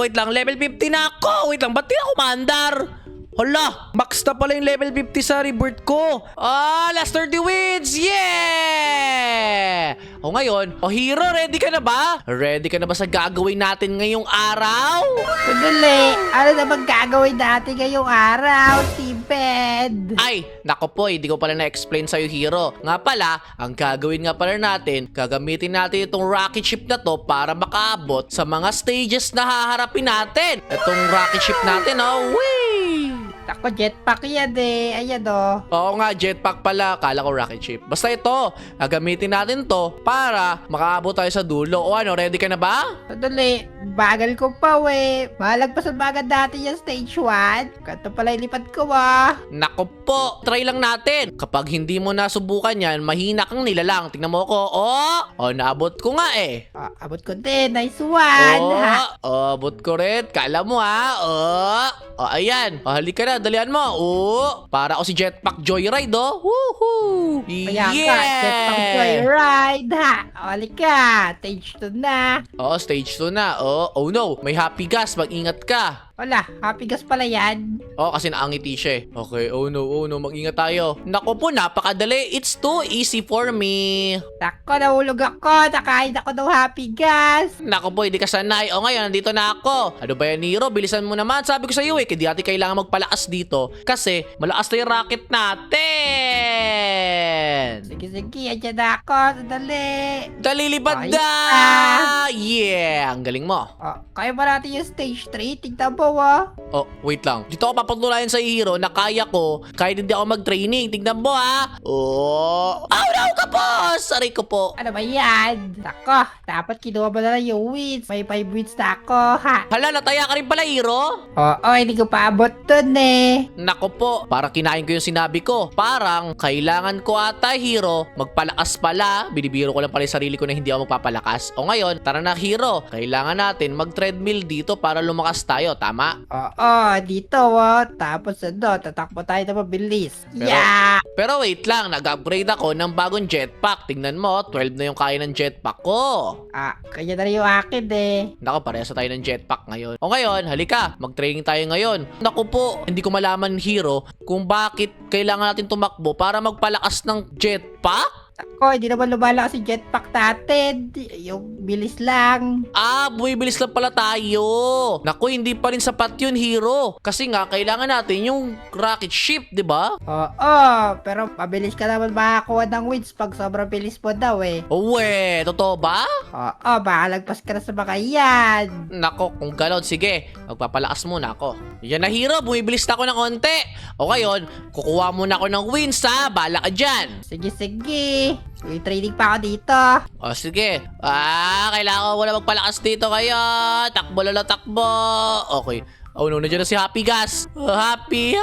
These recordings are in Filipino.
wait lang. Level 50 na ako. Wait lang, ba't di ako maandar? Hala, max na pala yung level 50 sa rebirth ko. Last 30 wins. Yeah! O ngayon, Hero, ready ka na ba? Ready ka na ba sa gagawin natin ngayong araw? Sandali, ano na bang gagawin natin ngayong araw, Teamped? Ay, nako po, hindi ko pala na-explain sa'yo, Hero. Nga pala, ang gagawin nga pala natin, gagamitin natin itong rocket ship na to para makaabot sa mga stages na haharapin natin. Itong rocket ship natin, whee! Ako, jetpack yan eh. Ayan o. Oo nga, jetpack pala. Kala ko rocket ship. Basta ito, gagamitin natin to para makaabot tayo sa dulo. O ano, ready ka na ba? Sandali, bagal ko pa Malagpasan ba agad dati yung stage 1? Kanto pala ilipad ko Nako po, try lang natin. Kapag hindi mo nasubukan yan, mahina kang nilalang. Tingnan mo ako. Naabot ko nga eh. Abot ko din, nice one. Abot ko rin. Kala mo ayan. Halika na, dalian mo. Para ako si Jetpack Joyride, Woohoo! Kaya ka, jetpack joyride, Halika, stage 2 na. Stage 2 na. Oh no, may happy gas. Mag-ingat ka. Wala, happy gas pala yan. Kasi naangiti siya eh. Okay, oh no, mag-ingat tayo. Naku po, napakadali. It's too easy for me. Nako, nahulog ako. Nakain ako ng happy gas. Naku po, hindi ka sanay. Ngayon, nandito na ako. Ano ba yan, Nero? Bilisan mo naman. Sabi ko sa iyo hindi natin kailangan magpalakas dito. Kasi, malakas na yung rocket natin. Sige, andyan na ako. Sandali. Dalilipad na! Yeah! Ang galing mo. Kaya ba natin yung stage 3? Tignan mo, wait lang. Dito ako papatunayan sa Hero na kaya ko kahit hindi ako mag-training. Tignan mo, no, kapos! Aray ko po. Ano ba yan? Nako, dapat kinuha mo na lang yung wins. May 5 wins na ako, Hala, nataya ka rin pala, Hero? Hindi ko pa abot dun eh. Nako po, para kinain ko yung sinabi ko. Parang kailangan ko ata, Hero, magpalakas pala. Binibiro ko lang pala yung sarili ko na hindi ako magpapalakas. Ngayon, tara na, Hero. Kailangan natin mag-treadmill dito para lumakas tayo, tama? Dito, Tapos tatakbo tayo na mabilis. Pero wait lang, nag-upgrade ako ng bagong jetpack. Tingnan mo, 12 na yung kaya ng jetpack ko. Kanya na rin yung akin eh. Nako, parehas na tayo ng jetpack ngayon. Ngayon, halika, mag-training tayo ngayon. Naku po, hindi ko malaman, Hero, kung bakit kailangan natin tumakbo para magpalakas ng jetpack? Ako, hindi naman lumalakas si jetpack natin. Yung bilis lang. Bumibilis lang pala tayo. Naku, hindi pa rin sapat yun, Hero. Kasi nga, kailangan natin yung rocket ship, di ba? Pero mabilis ka naman makakuha ng wins pag sobrang bilis mo daw eh. Totoo ba? Baka lagpas ka na sa mga yan. Nako, kung galon, sige. Magpapalakas muna ako. Yan na, Hero. Bumibilis na ako ng konti. Ngayon, kukuha muna ako ng wins, Bala ka dyan. Sige. May training pa ako dito. Sige. Kailangan ko na magpalakas dito kayo. Takbo lalo, takbo. Okay. No, nandiyan na si Happy Gas. Happy.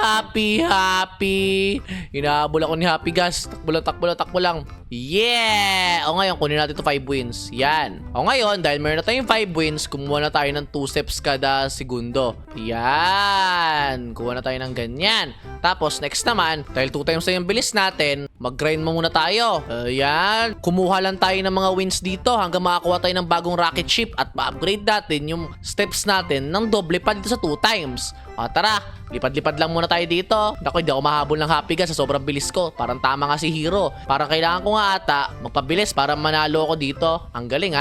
Hinahabol ako ni Happy Gas. Takbo lang. Yeah! Ngayon, kunin natin ito 5 wins. Yan. Ngayon, dahil meron na tayong 5 wins, kumuha na tayo ng 2 steps kada segundo. Yan. Kuha na tayo ng ganyan. Tapos, next naman, dahil 2 times na yung bilis natin, mag-grind muna tayo. Yan. Kumuha lang tayo ng mga wins dito hanggang makakuha tayo ng bagong rocket ship at ma-upgrade natin yung steps natin ng doble pa dito sa 2 times. Tara, lipad-lipad lang muna tayo dito. Naku, hindi ako mahabol ng Happy Gas sa sobrang bilis ko. Parang tama nga si Hero. Parang kailangan ko nga ata magpabilis para manalo ako dito. Ang galing,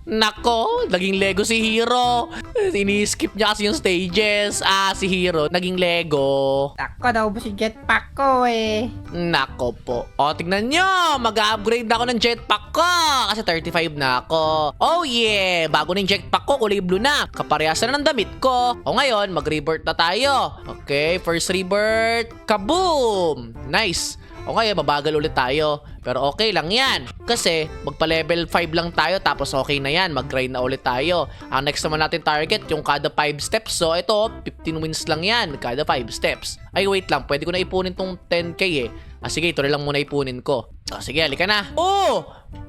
Nako, naging Lego si Hero. Ini-skip niya kasi yung stages. Si Hero, naging Lego. Nako, naubos yung jetpack ko eh. Nako po. Tignan nyo, mag-upgrade na ako ng jetpack ko. Kasi 35 na ako. Yeah, bago na yung jetpack ko, kulay blue na. Kaparehas na ng damit ko. Ngayon, mag-rebirth na tayo. Okay, first rebirth. Kaboom! Nice. Ngayon, mabagal ulit tayo. Pero okay lang yan. Kasi magpa-level 5 lang tayo tapos okay na yan. Mag-grind na ulit tayo. Ang next naman natin target yung kada 5 steps. So ito, 15 wins lang yan. Kada 5 steps. Ay, wait lang. Pwede ko na ipunin tong 10k eh. Sige, ito na lang muna ipunin ko. Sige, halika na.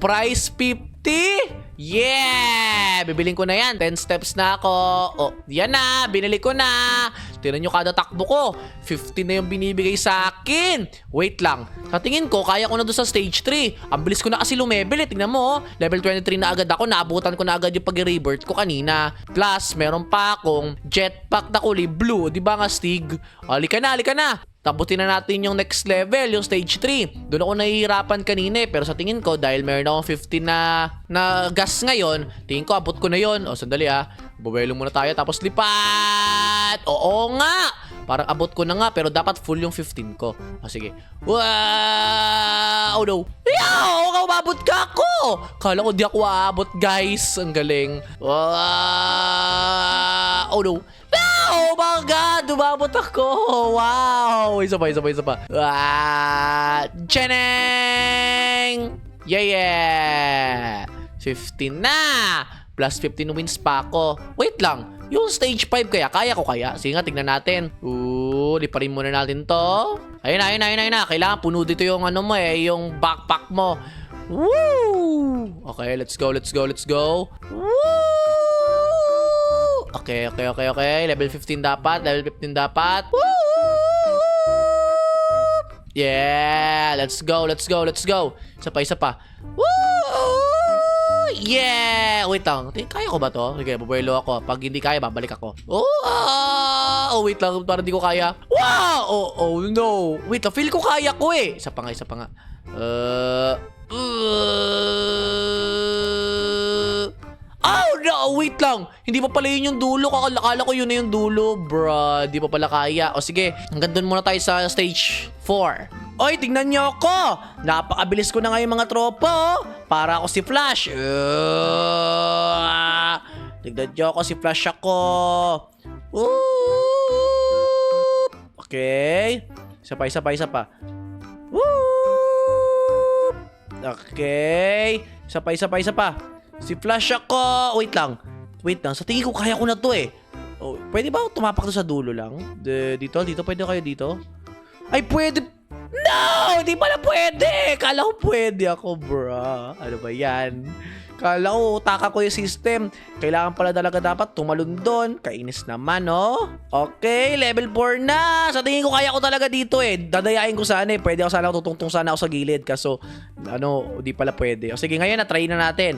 Price 50? Yeah! Bibiling ko na yan. 10 steps na ako. Yan na. Binili ko na. Tingnan nyo kada takbo ko. 50 na yung binibigay sa akin. Wait lang. Sa tingin ko, kaya ko na doon sa stage 3. Ang bilis ko na kasi lumebel eh. Tingnan mo, oh. Level 23 na agad ako. Naabutan ko na agad yung pag-rebirth ko kanina. Plus, meron pa akong jetpack na kulay blue. Di ba nga, Stig? Halika na, halika na. Taputin na natin yung next level, yung stage 3. Doon ako nahihirapan kanina eh. Pero sa tingin ko, dahil meron akong 50 na gas ngayon, tingin ko abot ko na yon. O, sandali ah. Buwelo muna tayo tapos lipat. Oo nga. Parang abot ko na nga pero dapat full yung 15 ko. O, sige. Wow! Oh no. Yaw! Umabot ka ako! Kala ko di ako aabot guys. Ang galing. Wow! Oh no. Oh my God! Umabot ako! Wow! Isa pa. Tchaneng! Yeah! 15 na! Plus 15 wins pa ako. Wait lang. Yung stage 5 kaya ko kaya? Sige nga, tignan natin. Liparin muna natin to. Ayun na. Kailangan puno dito yung ano mo eh, yung backpack mo. Woo! Okay, let's go. Woo! Okay. Level 15 dapat. Woo! Yeah! Let's go. Isa pa. Woo! Yeah! Wait lang. Kaya ko ba to? Sige, bubuelo ako. Pag hindi kaya, babalik ako. Oh, wait lang. Parang di ko kaya. Wow! Oh, no. Wait lang. Feel ko kaya ko eh. Isa pa nga. Oh, no! Wait lang. Hindi pa pala yun yung dulo. Akala ko yun na yung dulo. Bruh, di pa pala kaya. O sige, hanggang doon muna tayo sa stage 4. Oy, tingnan nyo ako! Napakabilis ko na nga yung mga tropa, oh. Para ako si Flash. Tingnan nyo ako, si Flash ako. Okay. Isa pa. Okay. Isa pa. Si Flash ako. Wait lang. Sa tingin ko kaya ko na to eh. Oh, pwede ba tumapak to sa dulo lang? Dito, pwede kayo dito? Ay, pwede. No! Di pala pwede! Kala ko pwede ako, bro. Ano ba yan? Kala ko, taka ko yung system. Kailangan pala talaga dapat tumalon doon. Kainis naman, no? Okay, level 4 na. Sa tingin ko, kaya ko talaga dito eh. Dadayain ko sana eh. Pwede ako sana, tutungtong sana ako sa gilid. Kaso, di pala pwede. O sige, ngayon na, try na natin.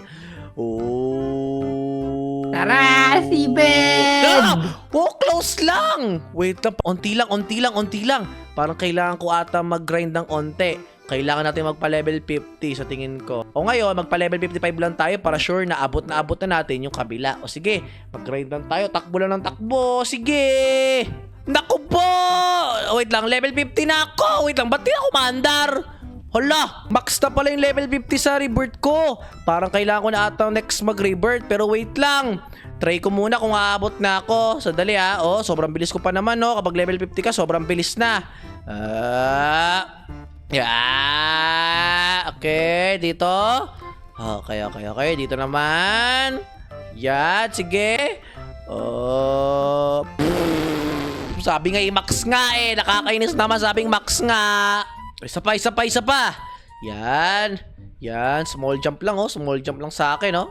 Tara, Steven! Close lang! Wait lang, onti lang. Parang kailangan ko ata mag-grind ng onte. Kailangan natin magpa-level 50 sa tingin ko. O ngayon, magpa-level 55 lang tayo para sure na abot na natin yung kabila. O sige, mag-grind lang tayo. Takbo lang ng takbo. Sige! Naku po! Wait lang, level 50 na ako. Wait lang, ba't di ako maandar? Hala, max na pala yung level 50 sa rebirth ko. Parang kailangan ko na ata next mag-rebirth. Pero wait lang. Try ko muna kung aabot na ako. Sandali ha. Oh, sobrang bilis ko pa naman no. Kapag level 50 ka, sobrang bilis na. Okay, dito. Okay. Dito naman. Yan, sige. Sabi nga i-max nga eh. Nakakainis naman sabing max nga. Isa pa. Yan, small jump lang sa akin, oh.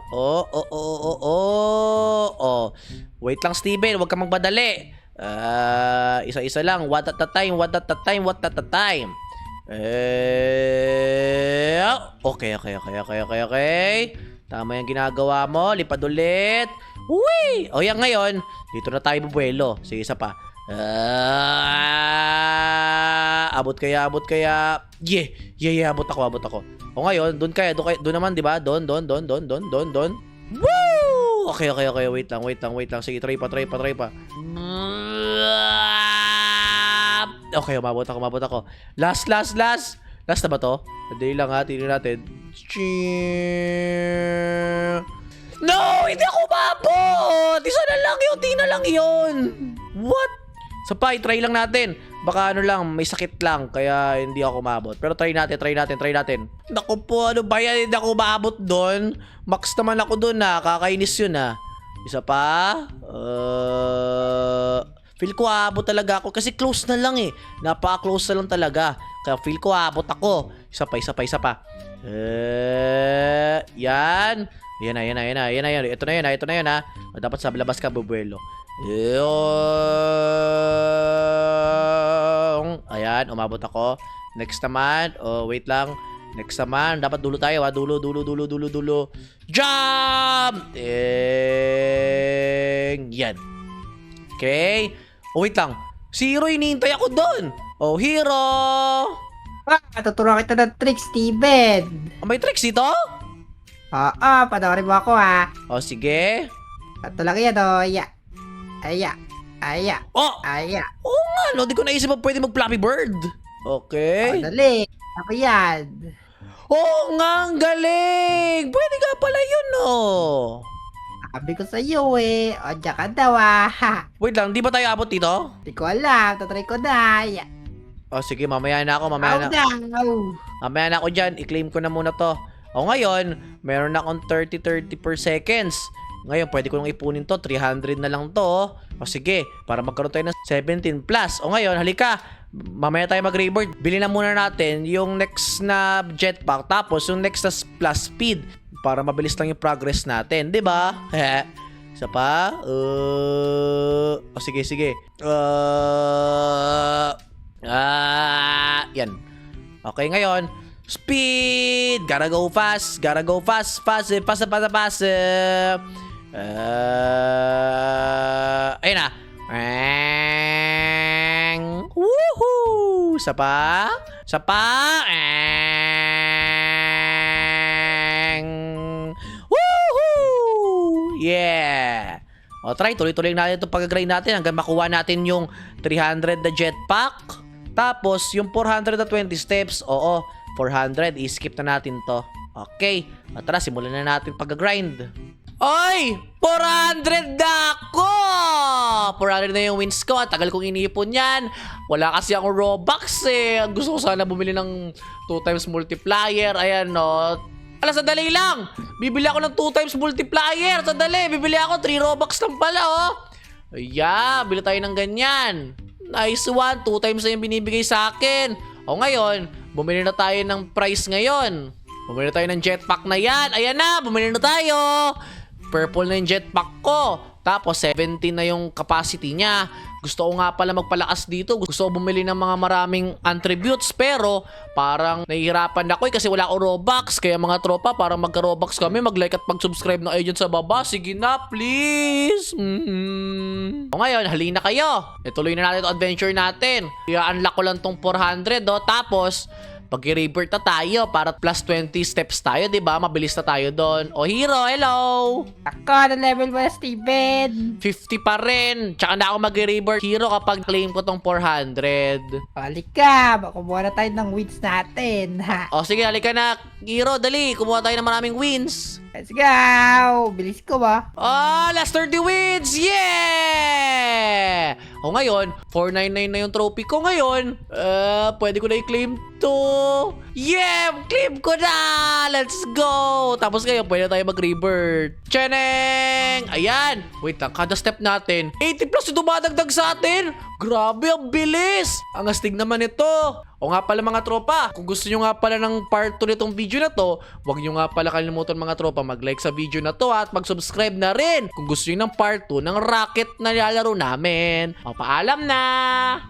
Wait lang, Steven, huwag kang magbadali. Isa-isa lang, one at a time. Okay. Tama yung ginagawa mo, lipad ulit. Uy! O yan ngayon, dito na tayo bubuelo. Sige, isa pa. Abot kaya. Yeah, abot ako. O ngayon, doon naman, di ba? Doon. Woo! Okay, wait lang. Sige, try pa. Okay, umabot ako. Last. Last na ba to? Madali lang ha, tingnan natin. No! Hindi ako umabot! Isa na lang yun, di na lang yun. What? Sapay, try lang natin. Baka may sakit lang. Kaya hindi ako umabot. Pero try natin. Naku po, ano ba yan? Hindi ako umabot doon. Max naman ako doon ha. Kakainis yun ha. Isa pa. Feel ko aabot talaga ako. Kasi close na lang eh. Napaka-close na lang talaga. Kaya feel ko aabot ako. Isa pa. Yan. Yan na, yan na, yan na, yan na, yan. Ito na yun, ha. Ito na yun, ha. O, dapat sa labas ka, bubuelo. Yung. Ayan, umabot ako. Next naman. Oh, wait lang. Next naman. Dapat dulo tayo, ha. Dulo. Jump! Yan. Okay. Oh, wait lang. Si Hero, hinihintay ako doon. Oh, Hero! Tuturuan kita ng trick, Steven. May tricks dito? Oo, panoorin mo ako ha. Oh, sige. Ito lang yan o. Aya. Oh! Oo nga, no? Di ko naisip na pwede mag-Flappy Bird. Okay. Dali. Ako yan. Oo nga, ang galing! Pwede nga pala yun, no? Sabi ko sa'yo eh. O, dyan ka daw ha. Wait lang, di ba tayo abot dito? Di ko alam. Tatry ko na. Oh, sige, mamaya na ako, Mamaya Mamaya na ako dyan, i-claim ko na muna to. O ngayon, meron na akong 30 per seconds. Ngayon, pwede ko nang ipunin to, 300 na lang to. O sige, para magkaroon tayo ng 17 plus. O ngayon, halika, mamaya tayo mag-reboard. Bili na muna natin yung next na jetpack, tapos yung next na plus speed. Para mabilis lang yung progress natin, di ba? Isa pa? O sige. Yan. Okay, ngayon, speed! Gotta go fast! Fast! Ayun na. Woohoo! Isa pa? Woohoo! Yeah! O, try. Tuloy-tuloy natin itong pag-grind natin hanggang makuha natin yung 300 na jetpack. Tapos, yung 420 steps, oo, 400, i-skip na natin to. Okay, at tara, simulan na natin pag-grind. Oy! 400 na ako! 400 na yung wins ko. Tagal kong iniipon yan. Wala kasi akong Robux eh. Gusto ko sana bumili ng 2 times multiplier. Ayan, no. Ala, sandali lang. Bibili ako ng 2 times multiplier. Sandali, bibili ako 3 Robux lang pala, oh. Ayan, bili tayo ng ganyan. Nice one. 2 times na yung binibigay sa akin. O ngayon, bumili na tayo ng price ngayon. Bumili na tayo ng jetpack na yan. Ayan na, bumili na tayo. Purple na yung jetpack ko. Tapos 17 na yung capacity niya. Gusto ko nga pala magpalakas dito. Gusto ko bumili ng mga maraming attributes. Pero parang nahihirapan ako kasi wala akong Robux. Kaya mga tropa, parang magka-Robux kami. Mag-like at mag-subscribe na kayo dyan sa baba. Sige na, please. O ngayon, halina kayo. Ituloy na natin itong adventure natin. I-unlock ko lang tong 400. Tapos pag-rebirth na tayo para plus 20 steps tayo, 'di ba? Mabilis na tayo doon. O Hero, hello. Ako, na level mo na, Steven. 50 pa rin. Tsaka na ako mag-rebirth Hero kapag claim ko tong 400. Halika, kumuha na tayo ng wins natin, ha. O sige, halika na. Hero, dali. Kumuha tayo ng maraming wins. Let's go! Bilis ko ba? Oh, last 30 wins! Yeah! O ngayon, 499 na yung trophy ko ngayon. Pwede ko na i-claim to. Yeah! Claim ko na! Let's go! Tapos ngayon, pwede tayo mag-rebirth. Tchaneng! Ayan! Wait lang, kada step natin, 80 plus yung dumadagdag sa atin. Grabe, ang bilis! Ang astig naman ito. O nga pala mga tropa, kung gusto nyo nga pala ng part 2 nitong video na to, huwag nyo nga pala kalimutan mga tropa mag-like sa video na to at mag-subscribe na rin kung gusto nyo ng part 2 ng Rocket na nilalaro namin. O paalam na!